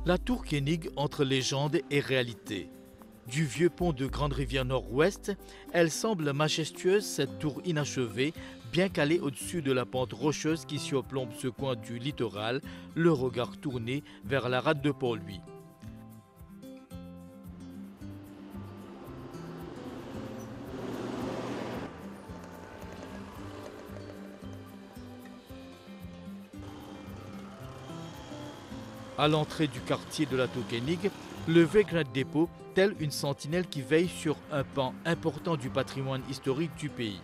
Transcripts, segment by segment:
La tour Koenig entre légende et réalité. Du vieux pont de Grande Rivière Nord-Ouest, elle semble majestueuse, cette tour inachevée, bien calée au-dessus de la pente rocheuse qui surplombe ce coin du littoral, le regard tourné vers la rade de Port-Louis. À l'entrée du quartier de la tour Koenig, le Vagrant Depot, tel une sentinelle qui veille sur un pan important du patrimoine historique du pays.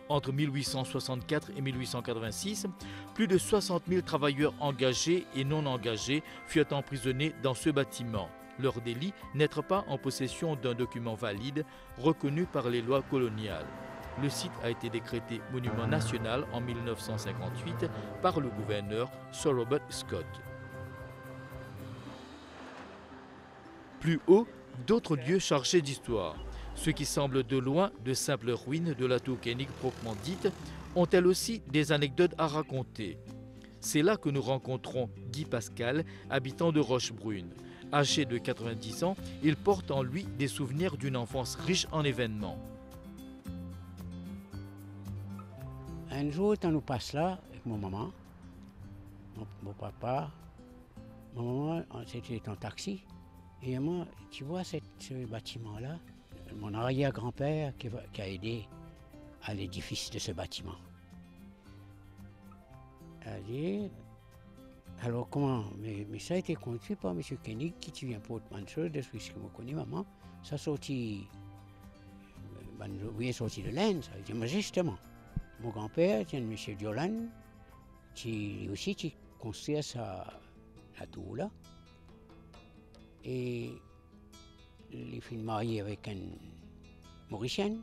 Entre 1864 et 1886, plus de 60 000 travailleurs engagés et non engagés furent emprisonnés dans ce bâtiment. Leur délit, n'être pas en possession d'un document valide reconnu par les lois coloniales. Le site a été décrété monument national en 1958 par le gouverneur Sir Robert Scott. Plus haut, d'autres lieux chargés d'histoire. Ceux qui semblent de loin de simples ruines de la tour Koenig proprement dite ont elles aussi des anecdotes à raconter. C'est là que nous rencontrons Guy Pascal, habitant de Rochebrune. Âgé de 90 ans, il porte en lui des souvenirs d'une enfance riche en événements. Un jour, quand nous passons là, avec mon maman, mon papa, mon maman, c'était en taxi. Et moi, tu vois ce bâtiment-là, mon arrière-grand-père qui a aidé à l'édifice de ce bâtiment. Allez, alors comment, mais ça a été construit par M. Koenig qui vient pour autre chose, de ce que je connais, maman. Ça sorti, oui, sorti de l'Inde, ça veut dire, mais justement. Mon grand-père, c'est M. Diolan, qui aussi qui construit la tour là. Et les filles mariées avec un Mauricien,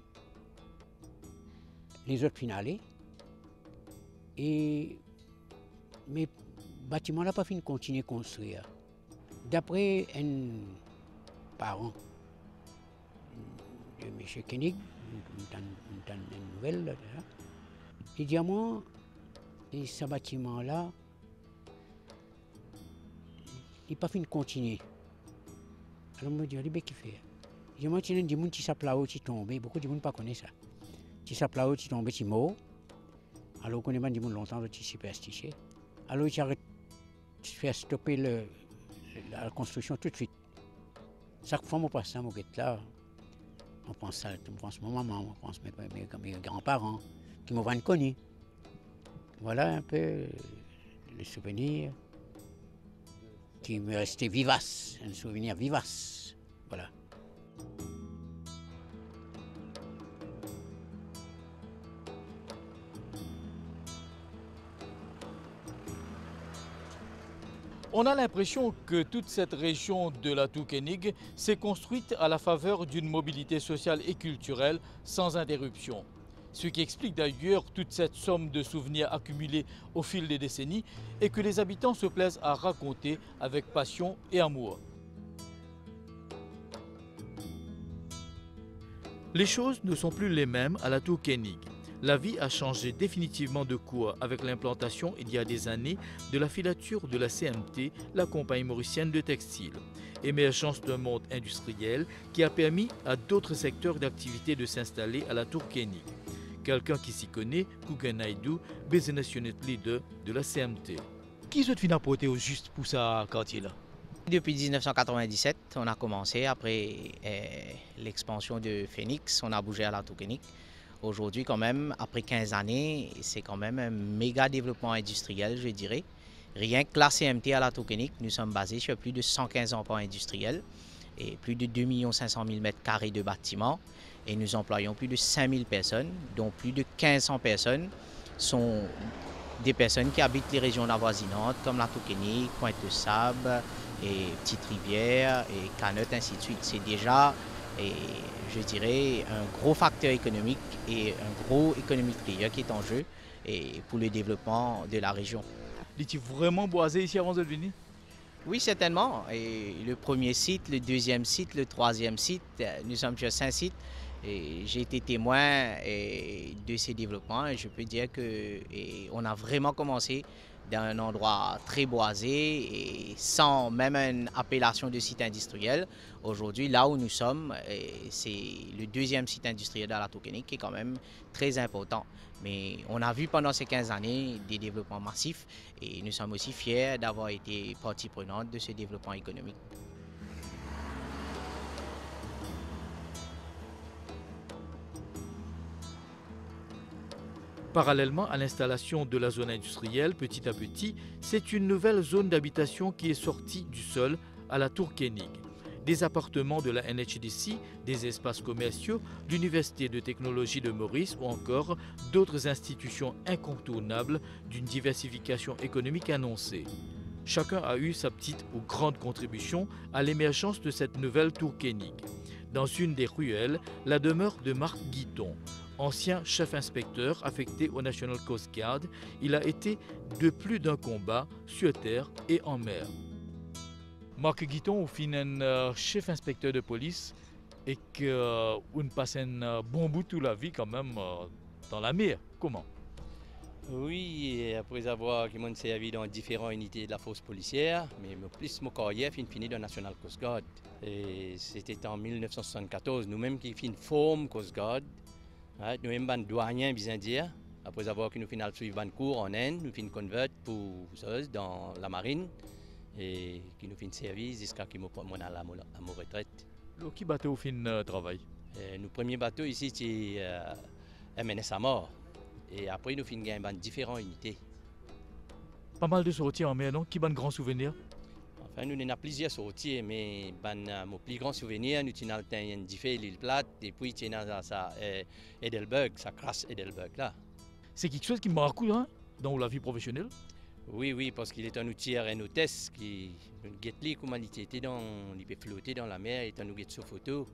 les autres finales. Et mes bâtiments n'ont pas fini de continuer à construire. D'après un parent de M. Koenig, une nouvelle, là, il dit à moi, et ce bâtiment-là, il n'a pas fini de continuer. Alors, je me dis, qu'est-ce qu'il fait? Je me dis, il y a des gens qui sont là-haut, qui tombent. Beaucoup de gens ne connaissent pas ça. Qui sont là-haut, qui tombent, qui morts. Alors, on connaît pas des gens longtemps, qui sont superstitieux. Alors, il a fait stopper la construction tout de suite. Chaque fois que je passe là, on pense ça, on pense ma maman, on pense mes grands-parents, qui m'ont connu. Voilà un peu le souvenir qui m'est resté vivace, un souvenir vivace. Voilà. On a l'impression que toute cette région de la tour Koenig s'est construite à la faveur d'une mobilité sociale et culturelle sans interruption. Ce qui explique d'ailleurs toute cette somme de souvenirs accumulés au fil des décennies et que les habitants se plaisent à raconter avec passion et amour. Les choses ne sont plus les mêmes à la tour Koenig. La vie a changé définitivement de cours avec l'implantation il y a des années de la filature de la CMT, la compagnie mauricienne de textile. Émergence d'un monde industriel qui a permis à d'autres secteurs d'activité de s'installer à la tour Koenig. Quelqu'un qui s'y connaît, Kugan Naidoo, Business Unit Leader de la CMT. Qui est-ce qui a apporté au juste pour ce quartier-là? Depuis 1997, on a commencé, après l'expansion de Phoenix, on a bougé à la tour Koenig. Aujourd'hui, quand même, après 15 années, c'est quand même un méga développement industriel, je dirais. Rien que la CMT à la tour Koenig, nous sommes basés sur plus de 115 emplois industriels et plus de 2 500 000 m² de bâtiments. Et nous employons plus de 5000 personnes, dont plus de 1500 personnes sont des personnes qui habitent les régions avoisinantes, comme la tour Koenig, Pointe-de-Sable, et Petite-Rivière, et Canot, ainsi de suite. C'est déjà, je dirais, un gros facteur économique et un gros economic player qui est en jeu et pour le développement de la région. Es-tu vraiment boisé ici avant de venir? Oui, certainement. Et le premier site, le deuxième site, le troisième site, nous sommes sur 5 sites. J'ai été témoin de ces développements et je peux dire qu'on a vraiment commencé d'un endroit très boisé et sans même une appellation de site industriel. Aujourd'hui, là où nous sommes, c'est le deuxième site industriel de la Tokenik qui est quand même très important. Mais on a vu pendant ces 15 années des développements massifs et nous sommes aussi fiers d'avoir été partie prenante de ce développement économique. Parallèlement à l'installation de la zone industrielle, petit à petit, c'est une nouvelle zone d'habitation qui est sortie du sol à la Tour Koenig. Des appartements de la NHDC, des espaces commerciaux, l'Université de technologie de Maurice ou encore d'autres institutions incontournables d'une diversification économique annoncée. Chacun a eu sa petite ou grande contribution à l'émergence de cette nouvelle Tour Koenig. Dans une des ruelles, la demeure de Marc Guiton. Ancien chef-inspecteur affecté au National Coast Guard, il a été de plus d'un combat sur terre et en mer. Marc Guiton, vous finissez un chef-inspecteur de police et que vous passez un bon bout de la vie quand même dans la mer. Comment? Oui, et après avoir servi dans différentes unités de la force policière, mais plus mon carrière fini dans le National Coast Guard. Et c'était en 1974, nous-mêmes qui fin forme Coast Guard. Nous sommes des douaniers bien dire. Après avoir que nous finissons suivre un cours en Inde, nous finissons convert pour dans la marine et qui nous finissons service jusqu'à ce que nous prenions à ma retraite. Qui bateau au fin travail? Nos premiers bateaux ici c'est MNS Amor et après nous finissons dans différentes unités. Pas mal de sorties en mer, non? Qui ont de grands souvenirs? Enfin, nous avons plusieurs sorties, mais mon plus grand souvenir, nous avons fait l'île Plate et puis nous avons Edelberg, sa crasse Edelberg là. C'est quelque chose qui me marque dans la vie professionnelle? Oui, parce qu'il est un outil et un hôtesse qui nous guette comment il était il peut flotter dans la mer et nous guette sur photo.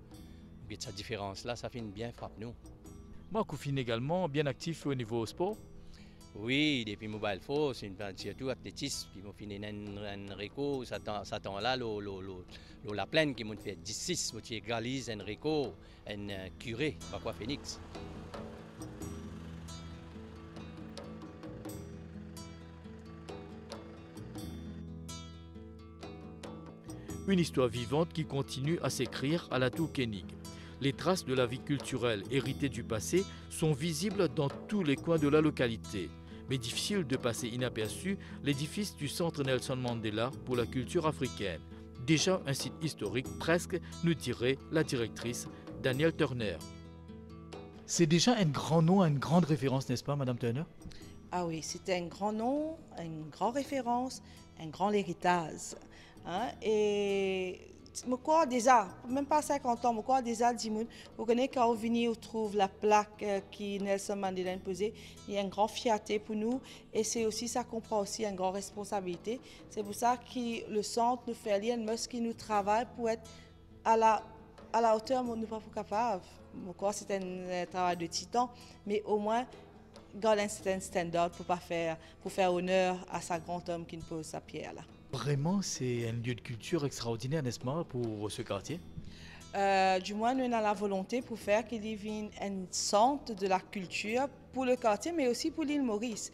Nous guette sa différence là, ça fait bien frappe nous. Marc Oufine également, bien actif au niveau sport? Oui, depuis Mobile Force, surtout athlétisme, qui m'ont fini un réco, ça tend là, la plaine qui m'ont fait 16, qui égalise un réco, un curé, pas quoi Phoenix. Une histoire vivante qui continue à s'écrire à la Tour Koenig. Les traces de la vie culturelle héritée du passé sont visibles dans tous les coins de la localité. Mais difficile de passer inaperçu l'édifice du Centre Nelson Mandela pour la culture africaine. Déjà un site historique presque, nous dirait la directrice Danielle Turner. C'est déjà un grand nom, une grande référence, n'est-ce pas, Madame Turner? Ah oui, c'était un grand nom, une grande référence, un grand héritage. Et je crois déjà, même pas 50 ans, je crois déjà, vous connaissez quand on trouve la plaque qui Nelson Mandela a posée, il y a une grande fierté pour nous et c'est aussi ça qu'on prend aussi une grande responsabilité. C'est pour ça que le centre nous fait lire qui nous travaille pour être à la hauteur où nous ne sommes pas capables. Je crois que c'est un travail de titan, mais au moins garder un certain standard pour faire honneur à ce grand homme qui nous pose sa pierre là. Vraiment, c'est un lieu de culture extraordinaire, n'est-ce pas, pour ce quartier? Du moins, nous avons la volonté pour faire qu'il y ait un centre de la culture pour le quartier, mais aussi pour l'île Maurice.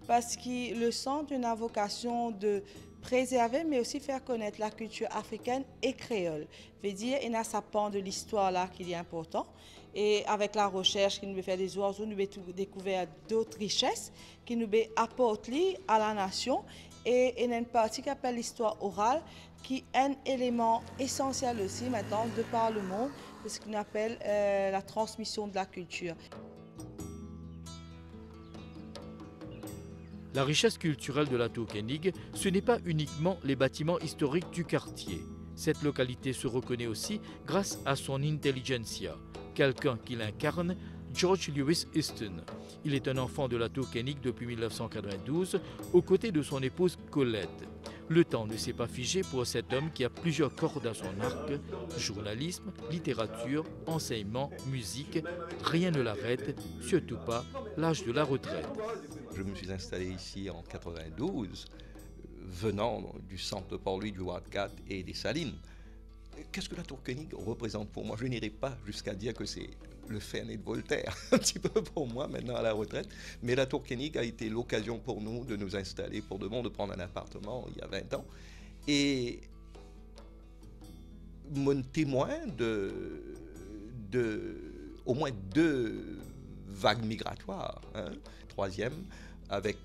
Parce que le centre a une vocation de préserver, mais aussi faire connaître la culture africaine et créole. Veut dire, il y a sa part de l'histoire là qui est important. Et avec la recherche qui nous fait des oiseaux, nous avons découvert d'autres richesses qui nous apportent à la nation. Et il y a une partie qui s'appelle l'histoire orale, qui est un élément essentiel aussi maintenant de par le monde, de ce qu'on appelle la transmission de la culture. La richesse culturelle de la Tour Koenig, ce n'est pas uniquement les bâtiments historiques du quartier. Cette localité se reconnaît aussi grâce à son intelligentsia. Quelqu'un qui l'incarne, George Lewis Easton. Il est un enfant de la Tour Koenig depuis 1992, aux côtés de son épouse Colette. Le temps ne s'est pas figé pour cet homme qui a plusieurs cordes à son arc, journalisme, littérature, enseignement, musique. Rien ne l'arrête, surtout pas l'âge de la retraite. Je me suis installé ici en 92, venant du centre de Port-Louis, du Wildcat et des Salines. Qu'est-ce que la Tour Koenig représente pour moi? Je n'irai pas jusqu'à dire que c'est le Fernet de Voltaire, un petit peu pour moi, maintenant à la retraite. Mais la Tour Koenig a été l'occasion pour nous de nous installer pour de bon, de prendre un appartement il y a 20 ans. Et mon témoin au moins 2 vagues migratoires, hein, troisième, avec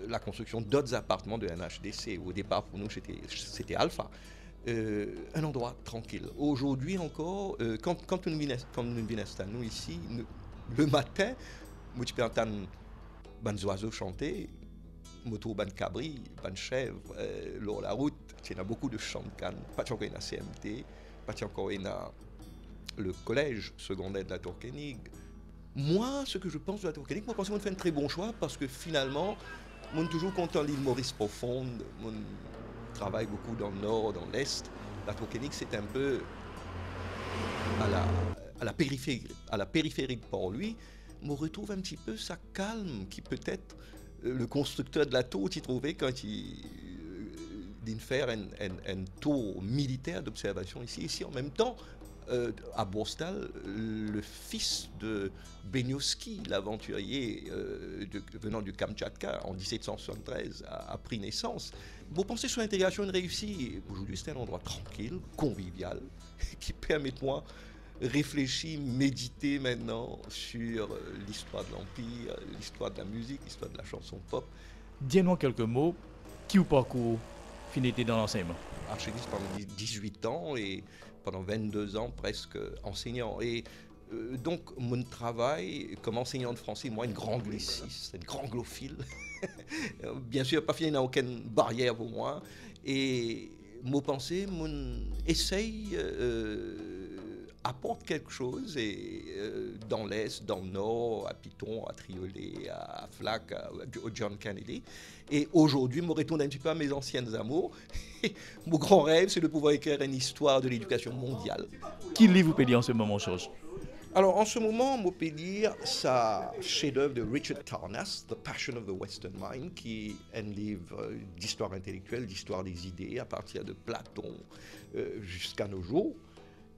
la construction d'autres appartements de NHDC. Au départ, pour nous, c'était Alpha. Un endroit tranquille. Aujourd'hui encore, quand nous venons installer ici, le matin, nous peux entendre des oiseaux chanter, moto, ban cabri, ban chèvre, lors la route. Il y a beaucoup de chants de canne. Pas encore une CMT, pas encore une le collège secondaire de la Tour Koenig. Moi, ce que je pense de la Tour Koenig, moi, je pense qu'on fait un très bon choix parce que finalement, je suis toujours content de l'île Maurice profonde. Je travaille beaucoup dans le nord, dans l'est. La Tour Koenig, c'est un peu à la périphérie pour lui. On retrouve un petit peu sa calme qui peut-être le constructeur de la tour s'y trouvait quand il faire une tour militaire d'observation ici. Ici, en même temps, à Borstal, le fils de Benioski, l'aventurier venant du Kamtchatka en 1773, a pris naissance. Vous pensez sur l'intégration, une réussie. Aujourd'hui, c'est un endroit tranquille, convivial, qui permet de moi réfléchir, méditer maintenant sur l'histoire de l'Empire, l'histoire de la musique, l'histoire de la chanson pop. Dis-nous quelques mots. Qui ou parcours finité dans l'enseignement? Archiviste pendant 18 ans et pendant 22 ans presque enseignant. Et donc mon travail comme enseignant de français, moi, une grande angliciste, une grande anglophile. Bien sûr, pas fini, il n'y a aucune barrière pour moi. Et mon pensée, mon essaye apporte quelque chose et dans l'Est, dans le Nord, à Piton, à Triolet, à Flac, au John Kennedy. Et aujourd'hui, je me retourne un petit peu à mes anciennes amours. Mon grand rêve, c'est de pouvoir écrire une histoire de l'éducation mondiale. Quel livre vous pouvez lire en ce moment, Georges? Alors, en ce moment, on peut lire sa chef-d'œuvre de Richard Tarnas, The Passion of the Western Mind, qui est un livre d'histoire intellectuelle, d'histoire des idées, à partir de Platon jusqu'à nos jours.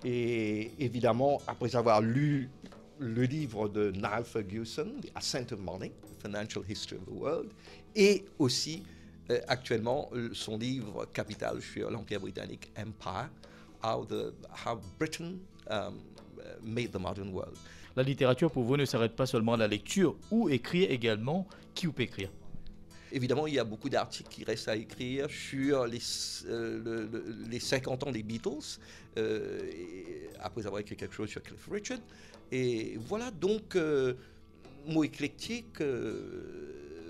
Et évidemment, après avoir lu le livre de Niall Ferguson, The Ascent of Money, Financial History of the World, et aussi actuellement son livre capital sur l'Empire britannique, Empire, How Britain Made the Modern World. La littérature pour vous ne s'arrête pas seulement à la lecture, ou écrire également. Qui peut écrire? Évidemment, il y a beaucoup d'articles qui restent à écrire sur les 50 ans des Beatles, après avoir écrit quelque chose sur Cliff Richard. Et voilà, donc, mot éclectique,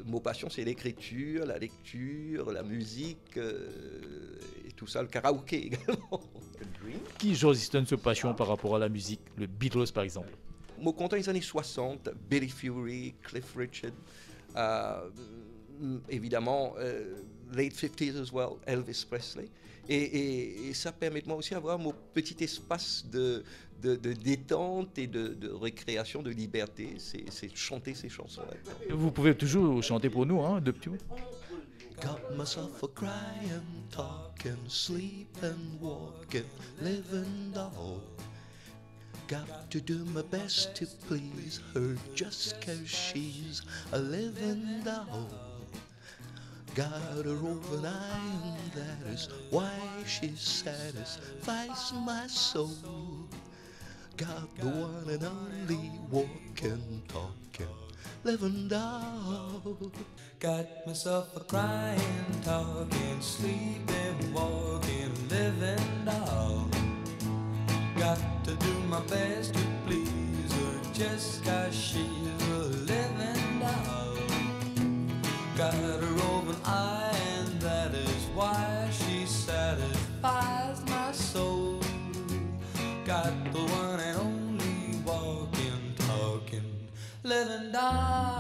mot passion, c'est l'écriture, la lecture, la musique, et tout ça, le karaoké également. Qui, George Easton, se passionne par rapport à la musique? Le Beatles, par exemple. Moi, content les années 60, Billy Fury, Cliff Richard, évidemment, late 50s as well, Elvis Presley. Et ça permet de moi aussi d'avoir mon petit espace de détente et de récréation, de liberté. C'est de chanter ces chansons-là. Vous pouvez toujours chanter pour nous, hein, deux petits mots. Got myself a crying, talking, sleeping, walking, living doll. Got to do my best to please her just 'cause she's a living doll. Got her over an eye, and that is why she satisfies my soul. Got the one and only walking, talking, living doll. Got myself a crying, talking, sleeping, walking, living doll. Got to do my best to please her just 'cause she's a living doll. Got her over an eye, and that is why she satisfies my soul. Got the one and only walking, talking, living doll.